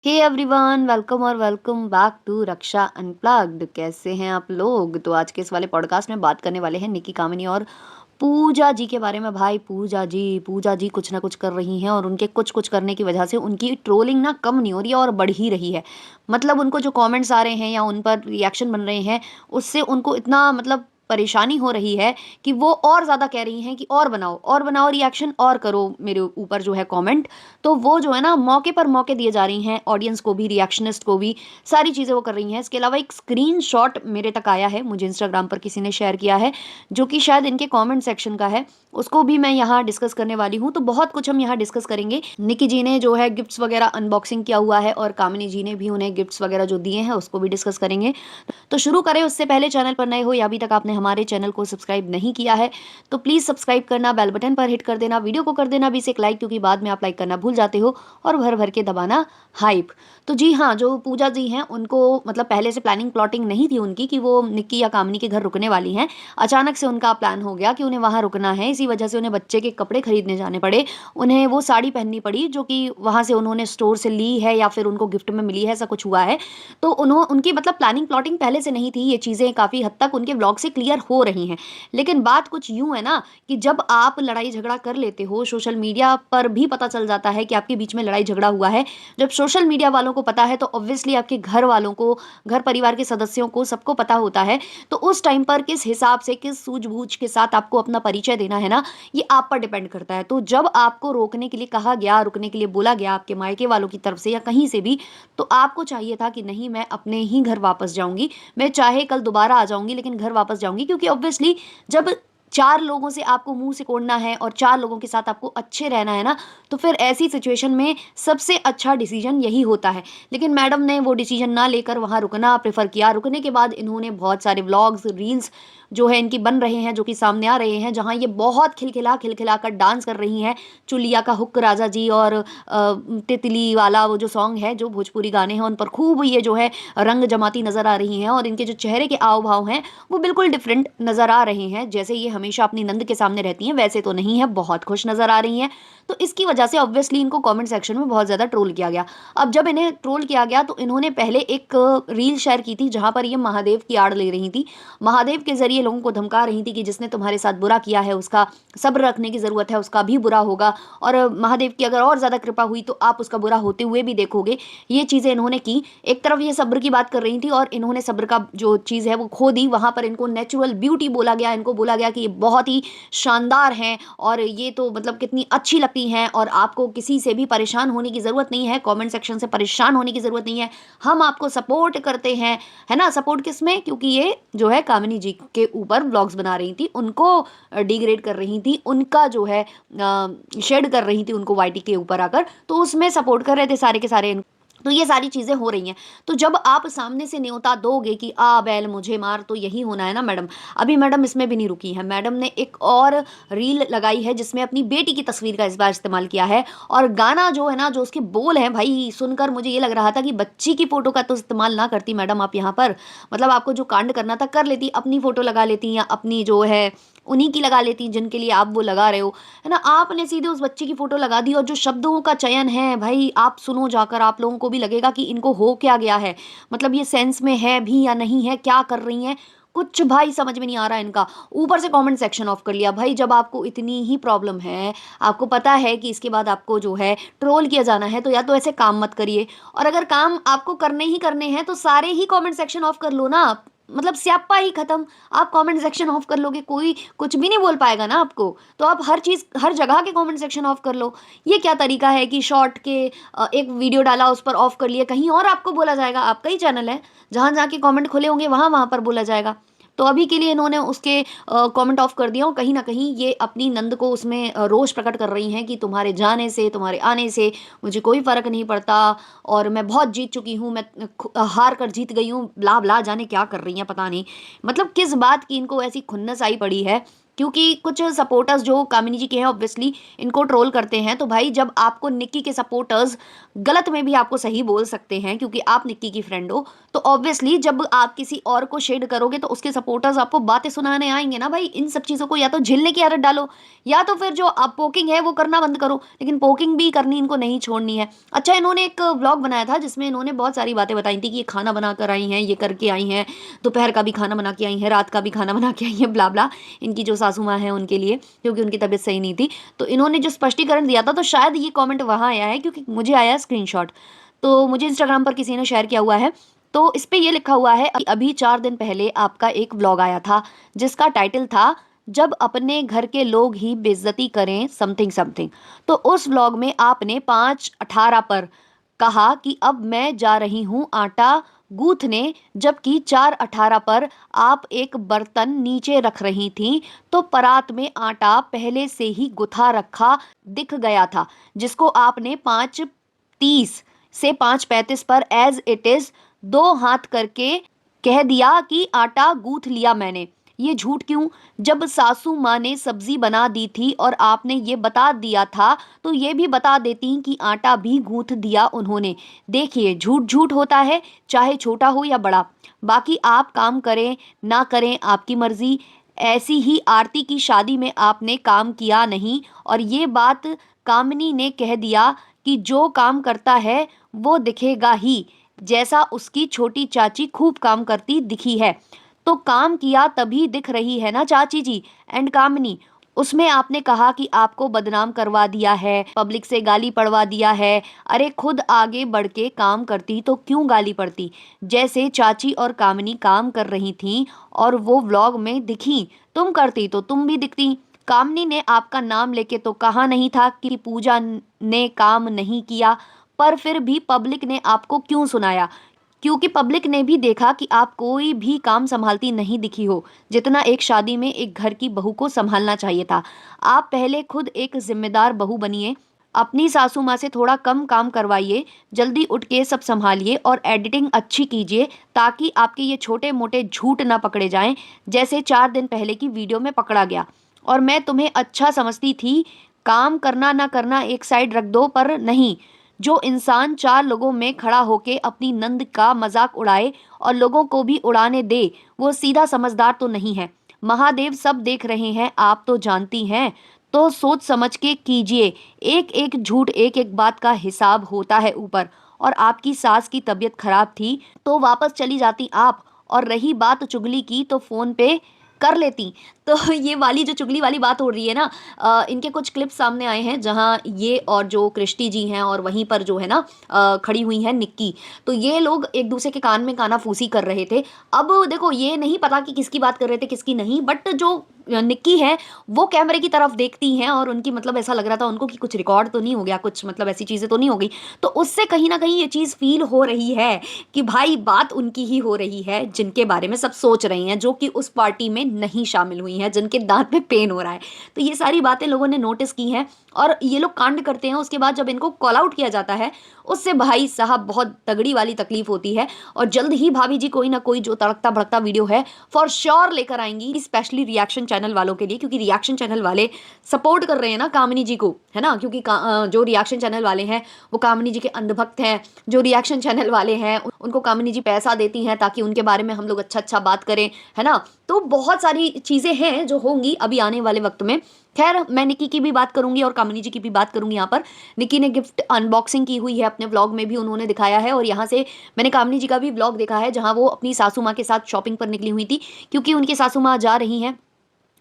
हे everyone, welcome और welcome back to Raksha unplugged. कैसे हैं आप लोग? तो आज के इस वाले पॉडकास्ट में बात करने वाले हैं निकी कामिनी और पूजा जी के बारे में। भाई पूजा जी कुछ ना कुछ कर रही हैं और उनके कुछ कुछ करने की वजह से उनकी ट्रोलिंग ना कम नहीं हो रही है और बढ़ ही रही है। मतलब उनको जो कमेंट्स आ रहे हैं या उन पर रिएक्शन बन रहे हैं, उससे उनको इतना मतलब परेशानी हो रही है कि वो और ज़्यादा कह रही हैं कि और बनाओ रिएक्शन और करो मेरे ऊपर जो है कमेंट। तो वो जो है ना मौके पर मौके दिए जा रही हैं, ऑडियंस को भी, रिएक्शनिस्ट को भी, सारी चीज़ें वो कर रही हैं। इसके अलावा एक स्क्रीनशॉट मेरे तक आया है, मुझे इंस्टाग्राम पर किसी ने शेयर किया है, जो कि शायद इनके कमेंट सेक्शन का है। उसको भी मैं यहाँ डिस्कस करने वाली हूँ। तो बहुत कुछ हम यहाँ डिस्कस करेंगे। निकी जी ने जो है गिफ्ट्स वगैरह अनबॉक्सिंग किया हुआ है और कामिनी जी ने भी उन्हें गिफ्ट्स वगैरह जो दिए हैं उसको भी डिस्कस करेंगे। तो शुरू करें उससे पहले, चैनल पर नए हो या अभी तक आपने हमारे चैनल को सब्सक्राइब नहीं किया है तो प्लीज़ सब्सक्राइब करना, बेल बटन पर हिट कर देना, वीडियो को कर देना 20 एक लाइक, क्योंकि बाद में आप लाइक करना भूल जाते हो, और भर भर के दबाना हाइप। तो जी हाँ, जो पूजा जी हैं उनको मतलब पहले से प्लानिंग प्लॉटिंग नहीं थी उनकी कि वो निक्की या कामिनी के घर रुकने वाली हैं। अचानक से उनका प्लान हो गया कि उन्हें वहाँ रुकना है, इसी वजह से उन्हें बच्चे के कपड़े खरीदने जाने पड़े। उन्हें वो साड़ी पहननी पड़ी जो कि वहाँ से उन्होंने स्टोर से ली है या फिर उनको गिफ्ट में मिली है, ऐसा कुछ हुआ है। तो उनकी मतलब प्लानिंग प्लॉटिंग पहले से नहीं थी। ये चीज़ें काफ़ी हद तक उनके व्लॉग से क्लियर हो रही हैं। लेकिन बात कुछ यूँ है ना कि जब आप लड़ाई झगड़ा कर लेते हो, सोशल मीडिया पर भी पता चल जाता है कि आपके बीच में लड़ाई झगड़ा हुआ है। जब सोशल मीडिया वालों को पता है तो ऑब्वियसली आपके घर वालों को, घर परिवार के सदस्यों को, सबको पता होता है। तो उस टाइम पर किस हिसाब से, किस सूझबूझ के साथ आपको अपना परिचय देना है ना, ये आप पर डिपेंड करता है। तो जब आपको रोकने के लिए कहा गया, रुकने के लिए बोला गया आपके मायके वालों की तरफ से या कहीं से भी, तो आपको चाहिए था कि नहीं, मैं अपने ही घर वापस जाऊँगी। मैं चाहे कल दोबारा आ जाऊँगी लेकिन घर वापस जाऊँगी, क्योंकि ऑब्वियसली जब 4 लोगों से आपको मुँह सिकोड़ना है और 4 लोगों के साथ आपको अच्छे रहना है ना, तो फिर ऐसी सिचुएशन में सबसे अच्छा डिसीज़न यही होता है। लेकिन मैडम ने वो डिसीज़न ना लेकर वहाँ रुकना प्रेफ़र किया। रुकने के बाद इन्होंने बहुत सारे व्लॉग्स, रील्स जो है इनकी बन रहे हैं, जो कि सामने आ रहे हैं, जहाँ ये बहुत खिलखिला कर डांस कर रही हैं। चुलिया का हुक राजा जी और तितली वाला वो जो सॉन्ग है, जो भोजपुरी गाने हैं, उन पर खूब ये जो है रंग जमाती नज़र आ रही हैं और इनके जो चेहरे के आव-भाव हैं, वो बिल्कुल डिफरेंट नज़र आ रहे हैं। जैसे ये हमेशा अपनी नंद के सामने रहती हैं, वैसे तो नहीं है, बहुत खुश नज़र आ रही हैं। तो इसकी वजह से ऑब्वियसली इनको कमेंट सेक्शन में बहुत ज़्यादा ट्रोल किया गया। अब जब इन्हें ट्रोल किया गया तो इन्होंने पहले एक रील शेयर की थी, जहाँ पर ये महादेव की आड़ ले रही थी। महादेव के ज़रिए लोगों को धमका रही थी कि जिसने तुम्हारे साथ बुरा किया है उसका सब्र रखने की ज़रूरत है, उसका भी बुरा होगा, और महादेव की अगर और ज़्यादा कृपा हुई तो आप उसका बुरा होते हुए भी देखोगे। ये चीज़ें इन्होंने की। एक तरफ ये सब्र की बात कर रही थी और इन्होंने सब्र का जो चीज़ है वो खो दी। वहाँ पर इनको नेचुरल ब्यूटी बोला गया, इनको बोला गया कि ये बहुत ही शानदार हैं और ये तो मतलब कितनी अच्छी लगती हैं और आपको किसी से भी परेशान होने की ज़रूरत नहीं है, कमेंट सेक्शन से परेशान होने की ज़रूरत नहीं है। हम आपको सपोर्ट करते हैं, है ना? सपोर्ट किसमें? क्योंकि ये जो है कामिनी जी के ऊपर व्लॉग्स बना रही थी, उनको डिग्रेड कर रही थी, उनका जो है शेड कर रही थी उनको वाईटी के ऊपर आकर, तो उसमें सपोर्ट कर रहे थे सारे के सारे। तो ये सारी चीज़ें हो रही हैं। तो जब आप सामने से न्योता दोगे कि आ बैल मुझे मार, तो यही होना है ना मैडम। अभी मैडम इसमें भी नहीं रुकी हैं। मैडम ने एक और रील लगाई है जिसमें अपनी बेटी की तस्वीर का इस बार इस्तेमाल किया है, और गाना जो है ना, जो उसके बोल हैं भाई, सुनकर मुझे ये लग रहा था कि बच्ची की फ़ोटो का तो इस्तेमाल ना करती मैडम आप यहाँ पर। मतलब आपको जो कांड करना था कर लेती, अपनी फ़ोटो लगा लेती या अपनी जो है उन्हीं की लगा लेती जिनके लिए आप वो लगा रहे हो, है ना? आपने सीधे उस बच्चे की फ़ोटो लगा दी और जो शब्दों का चयन है भाई, आप सुनो जाकर, आप लोगों को भी लगेगा कि इनको हो क्या गया है। मतलब ये सेंस में है भी या नहीं है, क्या कर रही हैं? कुछ भाई समझ में नहीं आ रहा है इनका। ऊपर से कमेंट सेक्शन ऑफ कर लिया। भाई जब आपको इतनी ही प्रॉब्लम है, आपको पता है कि इसके बाद आपको जो है ट्रोल किया जाना है, तो या तो ऐसे काम मत करिए, और अगर काम आपको करने ही करने हैं तो सारे ही कमेंट सेक्शन ऑफ कर लो ना। मतलब स्यापा ही खत्म। आप कमेंट सेक्शन ऑफ कर लोगे, कोई कुछ भी नहीं बोल पाएगा ना आपको। तो आप हर चीज़, हर जगह के कमेंट सेक्शन ऑफ कर लो। ये क्या तरीका है कि शॉर्ट के एक वीडियो डाला उस पर ऑफ कर लिए, कहीं और आपको बोला जाएगा। आपका ही चैनल है, जहाँ-जहाँ के कमेंट खुले होंगे वहाँ-वहाँ पर बोला जाएगा। तो अभी के लिए इन्होंने उसके कमेंट ऑफ कर दिया, और कहीं न कहीं ये अपनी नंद को उसमें रोष प्रकट कर रही हैं कि तुम्हारे जाने से, तुम्हारे आने से मुझे कोई फ़र्क नहीं पड़ता और मैं बहुत जीत चुकी हूँ, मैं हार कर जीत गई हूँ, ब्ला-ब्ला, जाने क्या कर रही हैं पता नहीं। मतलब किस बात की इनको ऐसी खुन्नस आई पड़ी है क्योंकि कुछ सपोर्टर्स जो कामिनी जी के हैं ऑब्वियसली इनको ट्रोल करते हैं। तो भाई जब आपको निक्की के सपोर्टर्स गलत में भी आपको सही बोल सकते हैं क्योंकि आप निक्की की फ्रेंड हो, तो ऑब्वियसली जब आप किसी और को शेड करोगे तो उसके सपोर्टर्स आपको बातें सुनाने आएंगे ना भाई। इन सब चीज़ों को या तो झेलने की आदत डालो, या तो फिर जो आप पोकिंग है वो करना बंद करो, लेकिन पोकिंग भी करनी इनको नहीं छोड़नी है। अच्छा, इन्होंने एक व्लॉग बनाया था जिसमें इन्होंने बहुत सारी बातें बताई थी कि ये खाना बना कर आई हैं, ये करके आई हैं, दोपहर का भी खाना बना के आई हैं, रात का भी खाना बना के आई हैं, ब्ला ब्ला, इनकी जो सासू माँ है उनके लिए, क्योंकि उनकी तबीयत सही नहीं थी। तो इन्होंने जो स्पष्टीकरण दिया था, तो शायद ये कमेंट वहाँ आया है क्योंकि मुझे आया स्क्रीनशॉट, तो मुझे इंस्टाग्राम पर किसी ने शेयर किया हुआ है। तो इस पे ये लिखा हुआ है, अभी 4 दिन पहले आपका एक व्लॉग आया था जिसका टाइटल था जब अपने घर के लोग ही बेइज्जती करें समथिंग समथिंग। तो उस व्लॉग में आपने 5/18 पर कहा कि अब मैं जा रही हूँ आटा गूंथने, जबकि 4/18 पर आप एक बर्तन नीचे रख रही थी, तो परात में आटा पहले से ही गुथा रखा दिख गया था, जिसको आपने 5:30 से 5:35 पर एज इट इज 2 हाथ करके कह दिया कि आटा गूंथ लिया मैंने। ये झूठ क्यों, जब सासू माँ ने सब्जी बना दी थी और आपने ये बता दिया था तो ये भी बता देती कि आटा भी गूंथ दिया उन्होंने। देखिए, झूठ झूठ होता है, चाहे छोटा हो या बड़ा। बाकी आप काम करें ना करें आपकी मर्जी। ऐसी ही आरती की शादी में आपने काम किया नहीं, और ये बात कामिनी ने कह दिया कि जो काम करता है वो दिखेगा ही, जैसा उसकी छोटी चाची खूब काम करती दिखी है। तो काम किया तभी दिख रही है ना चाची जी। एंड कामिनी, उसमें आपने कहा कि आपको बदनाम करवा दिया है, पब्लिक से गाली पड़वा दिया है। अरे खुद आगे बढ़ के काम करती तो क्यों गाली पड़ती। जैसे चाची और कामिनी काम कर रही थी और वो व्लॉग में दिखी, तुम करती तो तुम भी दिखती। कामिनी ने आपका नाम लेके तो कहा नहीं था कि पूजा ने काम नहीं किया, पर फिर भी पब्लिक ने आपको क्यों सुनाया, क्योंकि पब्लिक ने भी देखा कि आप कोई भी काम संभालती नहीं दिखी हो जितना एक शादी में एक घर की बहू को संभालना चाहिए था। आप पहले खुद एक जिम्मेदार बहू बनिए, अपनी सासू माँ से थोड़ा कम काम करवाइए, जल्दी उठ के सब संभालिए और एडिटिंग अच्छी कीजिए, ताकि आपके ये छोटे मोटे झूठ ना पकड़े जाएं जैसे 4 दिन पहले की वीडियो में पकड़ा गया। और मैं तुम्हें अच्छा समझती थी, काम करना ना करना एक साइड रख दो, पर नहीं, जो इंसान 4 लोगों में खड़ा होके अपनी नंद का मजाक उड़ाए और लोगों को भी उड़ाने दे, वो सीधा समझदार तो नहीं है। महादेव सब देख रहे हैं, आप तो जानती हैं, तो सोच समझ के कीजिए। एक एक झूठ, एक एक बात का हिसाब होता है ऊपर। और आपकी सास की तबीयत खराब थी तो वापस चली जाती आप, और रही बात चुगली की तो फोन पे कर लेती। तो ये वाली जो चुगली वाली बात हो रही है ना, इनके कुछ क्लिप्स सामने आए हैं जहां ये और जो कृष्टि जी हैं और वहीं पर जो है ना खड़ी हुई है निक्की, तो ये लोग एक दूसरे के कान में कानाफूसी कर रहे थे। अब देखो, ये नहीं पता कि किसकी बात कर रहे थे किसकी नहीं, बट जो निक्की है वो कैमरे की तरफ देखती हैं और उनकी मतलब ऐसा लग रहा था उनको कि कुछ रिकॉर्ड तो नहीं हो गया, कुछ मतलब ऐसी चीज़ें तो नहीं हो गई। तो उससे कहीं ना कहीं ये चीज़ फील हो रही है कि भाई बात उनकी ही हो रही है जिनके बारे में सब सोच रही हैं, जो कि उस पार्टी में नहीं शामिल हुई हैं, जिनके दांत में पेन हो रहा है। तो ये सारी बातें लोगों ने नोटिस की हैं और ये लोग कांड करते हैं। उसके बाद जब इनको कॉल आउट किया जाता है, उससे भाई साहब बहुत तगड़ी वाली तकलीफ होती है। और जल्द ही भाभी जी कोई ना कोई जो तड़कता भड़कता वीडियो है फॉर श्योर लेकर आएंगी, स्पेशली रिएक्शन चैनल वालों के लिए, क्योंकि रिएक्शन चैनल वाले सपोर्ट कर रहे हैं ना कामिनी जी को, है ना, क्योंकि जो रिएक्शन चैनल वाले हैं वो कामिनी जी के अंधभक्त हैं। जो रिएक्शन चैनल वाले हैं उनको कामिनी जी पैसा देती हैं ताकि उनके बारे में हम लोग अच्छा अच्छा बात करें, है ना। तो बहुत सारी चीज़ें हैं जो होंगी अभी आने वाले वक्त में। खैर, मैं निक्की की भी बात करूंगी और कामिनी जी की भी बात करूंगी। यहाँ पर निक्की ने गिफ्ट अनबॉक्सिंग की हुई है, अपने व्लॉग में भी उन्होंने दिखाया है, और यहाँ से मैंने कामिनी जी का भी व्लॉग देखा है जहाँ वो अपनी सासू माँ के साथ शॉपिंग पर निकली हुई थी, क्योंकि उनकी सासू माँ जा रही हैं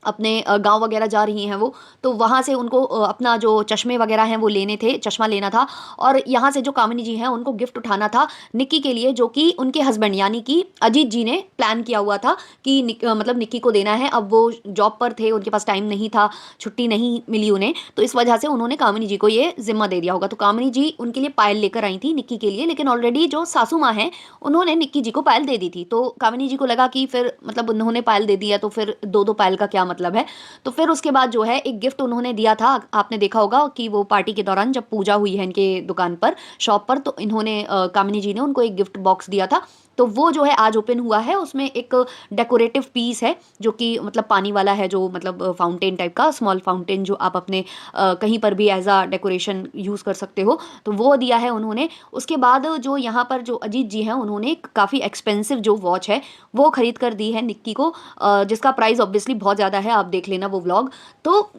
अपने गांव वगैरह जा रही हैं वो, तो वहाँ से उनको अपना जो चश्मे वगैरह हैं वो लेने थे, चश्मा लेना था, और यहाँ से जो कामिनी जी हैं उनको गिफ्ट उठाना था निक्की के लिए, जो कि उनके हस्बैंड यानी कि अजीत जी ने प्लान किया हुआ था कि मतलब निक्की को देना है। अब वो जॉब पर थे, उनके पास टाइम नहीं था, छुट्टी नहीं मिली उन्हें, तो इस वजह से उन्होंने कामिनी जी को ये जिम्मा दे दिया होगा। तो कामिनी जी उनके लिए पायल लेकर आई थी निक्की के लिए, लेकिन ऑलरेडी जो सासू माँ हैं उन्होंने निक्की जी को पायल दे दी थी। तो कामिनी जी को लगा कि फिर मतलब उन्होंने पायल दे दिया तो फिर दो दो पायल का क्या मतलब है। तो फिर उसके बाद जो है एक गिफ्ट उन्होंने दिया था, आपने देखा होगा कि वो पार्टी के दौरान जब पूजा हुई है इनके दुकान पर, शॉप पर, तो इन्होंने कामिनी जी ने उनको एक गिफ्ट बॉक्स दिया था। तो वो जो है आज ओपन हुआ है। उसमें एक डेकोरेटिव पीस है जो कि मतलब पानी वाला है, जो मतलब फाउंटेन टाइप का स्मॉल फाउंटेन जो आप अपने कहीं पर भी एज अ डेकोरेशन यूज़ कर सकते हो, तो वो दिया है उन्होंने। उसके बाद जो यहाँ पर जो अजीत जी हैं उन्होंने काफ़ी एक्सपेंसिव जो वॉच है वो खरीद कर दी है निक्की को, जिसका प्राइस ऑब्वियसली बहुत ज़्यादा है, आप देख लेना वो व्लॉग। तो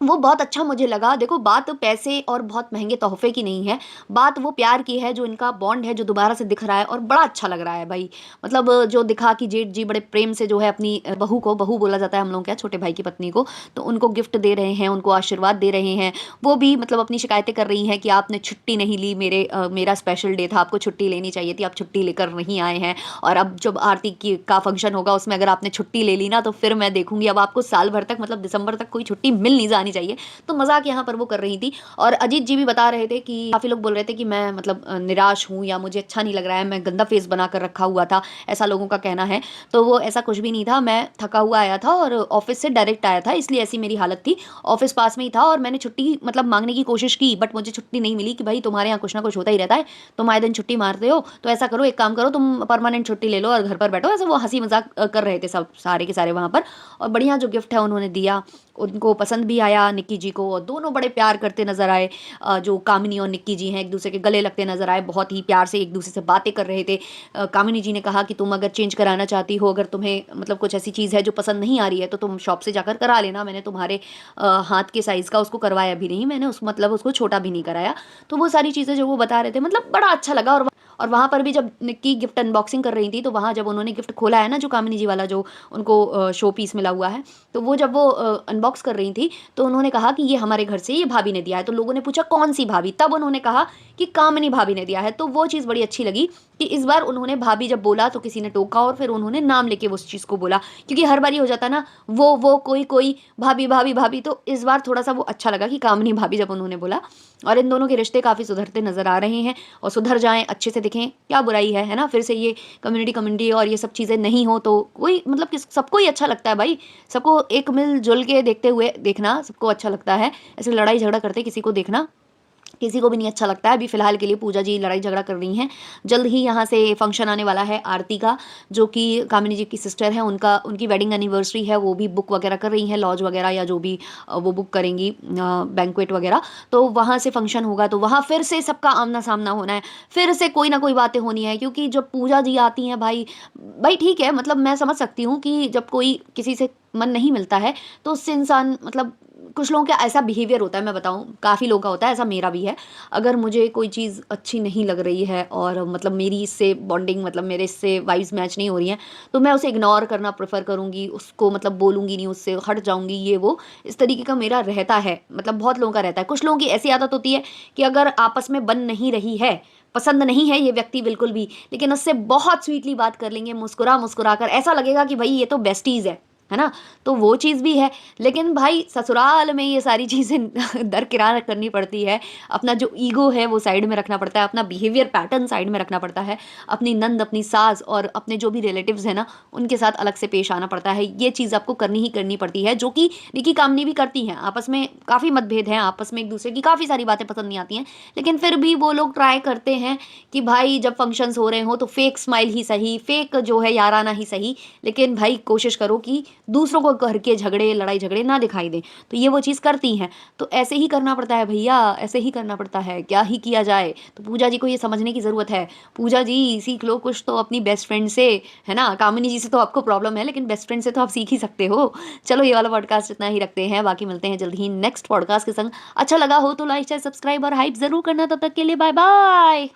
वो बहुत अच्छा मुझे लगा। देखो बात पैसे और बहुत महँगे तोहफ़े की नहीं है, बात वो प्यार की है, जो इनका बॉन्ड है जो दोबारा से दिख रहा है और बड़ा अच्छा लग रहा है भाई। मतलब जो दिखा कि जेठ जी बड़े प्रेम से जो है अपनी बहू को, बहू बोला जाता है हम लोगों के यहाँ, छोटे भाई की पत्नी को, तो उनको गिफ्ट दे रहे हैं, उनको आशीर्वाद दे रहे हैं। वो भी मतलब अपनी शिकायतें कर रही हैं कि आपने छुट्टी नहीं ली, मेरा स्पेशल डे था, आपको छुट्टी लेनी चाहिए थी, आप छुट्टी लेकर नहीं आए हैं। और अब जब आरती की का फंक्शन होगा उसमें अगर आपने छुट्टी ले ली ना तो फिर मैं देखूँगी, अब आपको साल भर तक मतलब दिसंबर तक कोई छुट्टी मिल नहीं जानी चाहिए। तो मज़ाक यहाँ पर वो कर रही थी। और अजीत जी भी बता रहे थे कि काफ़ी लोग बोल रहे थे कि मैं मतलब निराश हूँ या मुझे अच्छा नहीं लग रहा है, मैं गंदा फेस बना कर रखा हुआ था, ऐसा लोगों का कहना है। तो वो ऐसा कुछ भी नहीं था, मैं थका हुआ आया था और ऑफिस से डायरेक्ट आया था, इसलिए ऐसी मेरी हालत थी। ऑफिस पास में ही था और मैंने छुट्टी मतलब मांगने की कोशिश की, बट मुझे छुट्टी नहीं मिली कि भाई तुम्हारे यहाँ कुछ ना कुछ होता ही रहता है, तुम आए दिन छुट्टी मारते हो, तो ऐसा करो, एक काम करो, तुम परमानेंट छुट्टी ले लो और घर पर बैठो। ऐसा वो हंसी मजाक कर रहे थे सब सारे के सारे वहाँ पर। और बढ़िया जो गिफ्ट है उन्होंने दिया, उनको पसंद भी आया निक्की जी को, और दोनों बड़े प्यार करते नजर आए। जो कामिनी और निक्की जी हैं एक दूसरे के गले लगते नजर आए, बहुत ही प्यार से एक दूसरे से बातें कर रहे थे। कामिनी जी ने कहा कि तुम अगर चेंज कराना चाहती हो, अगर तुम्हें मतलब कुछ ऐसी चीज़ है जो पसंद नहीं आ रही है, तो तुम शॉप से जाकर करा लेना, मैंने तुम्हारे हाथ के साइज़ का उसको करवाया भी नहीं, मैंने उस मतलब उसको छोटा भी नहीं कराया। तो वो सारी चीज़ें जो वो बता रहे थे मतलब बड़ा अच्छा लगा। और वहाँ पर भी जब निक्की गिफ्ट अनबॉक्सिंग कर रही थी, तो वहाँ जब उन्होंने गिफ्ट खोला है ना, जो कामिनी जी वाला जो उनको शो पीस मिला हुआ है, तो वो जब वो अनबॉक्स कर रही थी, तो उन्होंने कहा कि ये हमारे घर से ये भाभी ने दिया है। तो लोगों ने पूछा कौन सी भाभी, तब उन्होंने कहा कि कामिनी भाभी ने दिया है। तो वो चीज़ बड़ी अच्छी लगी कि इस बार उन्होंने भाभी जब बोला तो किसी ने टोका और फिर उन्होंने नाम लेके उस चीज़ को बोला, क्योंकि हर बार ये हो जाता ना वो कोई कोई भाभी भाभी भाभी, तो इस बार थोड़ा सा वो अच्छा लगा कि कामिनी भाभी जब उन्होंने बोला। और इन दोनों के रिश्ते काफ़ी सुधरते नजर आ रहे हैं और सुधर जाएं, अच्छे से दिखें, क्या बुराई है ना। फिर से ये कम्युनिटी कम्युनिटी और ये सब चीज़ें नहीं हो तो कोई मतलब किस सबको ही अच्छा लगता है भाई, सबको एक मिलजुल के देखते हुए देखना सबको अच्छा लगता है, ऐसे लड़ाई झगड़ा करते किसी को देखना किसी को भी नहीं अच्छा लगता है। अभी फ़िलहाल के लिए पूजा जी लड़ाई झगड़ा कर रही हैं। जल्द ही यहाँ से फंक्शन आने वाला है आरती का, जो कि कामिनी जी की सिस्टर है, उनकी वेडिंग एनिवर्सरी है, वो भी बुक वगैरह कर रही हैं, लॉज वगैरह या जो भी वो बुक करेंगी बैंक्वेट वगैरह। तो वहाँ से फंक्शन होगा, तो वहाँ फिर से सबका आमना सामना होना है, फिर से कोई ना कोई बातें होनी है, क्योंकि जब पूजा जी आती हैं भाई, भाई ठीक है मतलब मैं समझ सकती हूँ कि जब कोई किसी से मन नहीं मिलता है तो उससे इंसान मतलब कुछ लोगों का ऐसा बिहेवियर होता है, मैं बताऊँ काफ़ी लोगों का होता है, ऐसा मेरा भी है। अगर मुझे कोई चीज़ अच्छी नहीं लग रही है और मतलब मेरी इससे बॉन्डिंग मतलब मेरे इससे वाइब्स मैच नहीं हो रही हैं, तो मैं उसे इग्नोर करना प्रेफर करूँगी, उसको मतलब बोलूँगी नहीं, उससे हट जाऊँगी, ये वो इस तरीके का मेरा रहता है। मतलब बहुत लोगों का रहता है। कुछ लोगों की ऐसी आदत होती है कि अगर आपस में बन नहीं रही है, पसंद नहीं है ये व्यक्ति बिल्कुल भी, लेकिन उससे बहुत स्वीटली बात कर लेंगे, मुस्कुरा मुस्कुरा कर, ऐसा लगेगा कि भाई ये तो बेस्टीज़ है ना? तो वो चीज़ भी है। लेकिन भाई ससुराल में ये सारी चीज़ें दरकिरार करनी पड़ती है। अपना जो ईगो है वो साइड में रखना पड़ता है, अपना बिहेवियर पैटर्न साइड में रखना पड़ता है। अपनी नंद, अपनी सास और अपने जो भी रिलेटिव्स हैं ना, उनके साथ अलग से पेश आना पड़ता है। ये चीज़ आपको करनी ही करनी पड़ती है, जो कि निकी कामनी भी करती हैं। आपस में काफ़ी मतभेद हैं, आपस में एक-दूसरे की काफ़ी सारी बातें पसंद नहीं आती हैं, लेकिन फिर भी वो लोग ट्राई करते हैं कि भाई जब फंक्शंस हो रहे हों तो फेक स्माइल ही सही, फेक जो है याराना ही सही, लेकिन भाई कोशिश करो कि दूसरों को घर के झगड़े, लड़ाई झगड़े ना दिखाई दें। तो ये वो चीज़ करती हैं। तो ऐसे ही करना पड़ता है भैया, ऐसे ही करना पड़ता है, क्या ही किया जाए? तो पूजा जी को ये समझने की ज़रूरत है। पूजा जी सीख लो कुछ तो अपनी बेस्ट फ्रेंड से, है ना? कामिनी जी से तो आपको प्रॉब्लम है, लेकिन बेस्ट फ्रेंड से तो आप सीख ही सकते हो। चलो ये वाला पॉडकास्ट इतना ही रखते हैं, बाकी मिलते हैं जल्द ही नेक्स्ट पॉडकास्ट के संग। अच्छा लगा हो तो लाइक, शेयर, सब्सक्राइब और हाइप ज़रूर करना। तब तक के लिए बाय बाय।